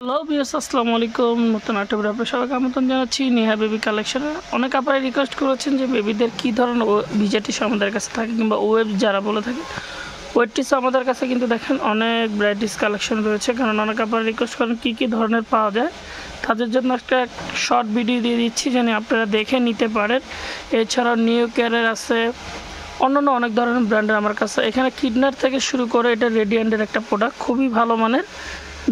Hello viewers, আসসালামু আলাইকুম। নতুন একটা ভিডিও আপনাদের সবাইকে আমন্ত্রণ জানাচ্ছি নেহা বেবি কালেকশনে। অনেক আপনারা রিকোয়েস্ট করেছেন যে বেবিদের কী ধরনের ভিজেটিস আমাদের কাছে থাকে কিংবা ওয়েব যারা বলে থাকে ওয়েবটিস আমাদের কাছে কিন্তু দেখেন অনেক ভ্যারাইটিস কালেকশন রয়েছে, কারণ অনেক আপনারা রিকোয়েস্ট করেন কী ধরনের পাওয়া যায়। তাদের জন্য একটা শর্ট ভিডিও দিয়ে দিচ্ছি যেন আপনারা দেখে নিতে পারেন। এছাড়াও নিউ কেয়ারের আছে, অন্যান্য অনেক ধরনের ব্র্যান্ডের আমার কাছে। এখানে কিডনার থেকে শুরু করে এটা রেডিয়েন্টের একটা প্রোডাক্ট, খুবই ভালো মানের।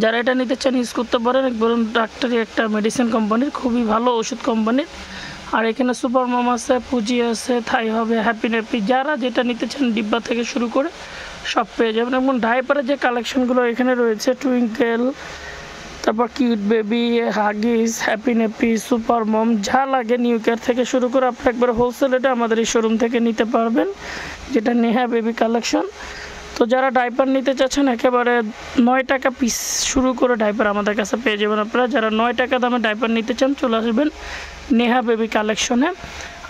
যারা এটা নিতে চান ইউজ করতে পারেন। বলুন ডাক্তারি একটা মেডিসিন কোম্পানির, খুবই ভালো ওষুধ কোম্পানির। আর এখানে সুপার মম আছে, পুঁজি আছে, থাই হবে, হ্যাপি ন্যাপি, যারা যেটা নিতে চান ডিব্বা থেকে শুরু করে সব পেয়ে যাবেন। এবং ডাইপারের যে কালেকশনগুলো এখানে রয়েছে, টুইঙ্কেল, তারপর Cute Baby, Huggies, Happy Nappy, Super Mom, যা লাগে নিউ কেয়ার থেকে শুরু করে আপনি একবার হোলসেল রেটে আমাদের এই শোরুম থেকে নিতে পারবেন, যেটা নেহা বেবি কালেকশন। তো যারা ডাইপার নিতে চাচ্ছেন একেবারে 9 টাকা পিস শুরু করে ডাইপার আমাদের কাছে পেয়ে যাবেন আপনারা। যারা 9 টাকা দামে ডাইপার নিতে চান চলে আসবেন নেহা বেবি কালেকশনে।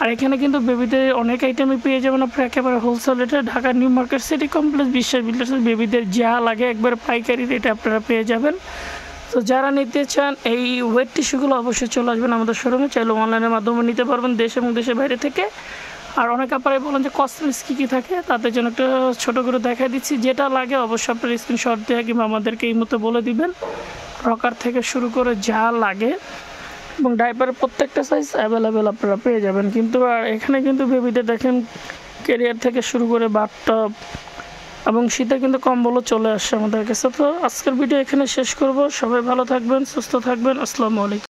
আর এখানে কিন্তু বেবিদের অনেক আইটেমই পেয়ে যাবেন আপনারা একেবারে হোলসেল রেটে। Dhaka new market city complex বিশ্বাস বিল্ডার্সের বেবিদের যা লাগে একবার পাইকারি রেটে আপনারা পেয়ে যাবেন। তো যারা নিতে চান এই ওয়েট টিস্যুগুলো অবশ্যই চলে আসবেন আমাদের শোরুমে। চাইলে অনলাইনের মাধ্যমে নিতে পারবেন দেশ এবং দেশের বাইরে থেকে। আর অনেক আপনারাই বলেন যে কসমেটিক্স কী থাকে, তাদের জন্য একটা ছোটো করে দেখা দিচ্ছি। যেটা লাগে অবশ্যই আপনার স্ক্রিনশট দিয়ে কিংবা আমাদেরকে এই মতো বলে দিবেন। রকার থেকে শুরু করে যা লাগে এবং ডাইপারের প্রত্যেকটা সাইজ অ্যাভেলেবেল আপনারা পেয়ে যাবেন। কিন্তু আর এখানে কিন্তু বেবিদের দেখেন ক্যারিয়ার থেকে শুরু করে বাথটব এবং শীতে কিন্তু কম্বলও চলে আসছে আমাদের কাছে। তো আজকের ভিডিও এখানে শেষ করব। সবাই ভালো থাকবেন, সুস্থ থাকবেন। আসসালামু আলাইকুম।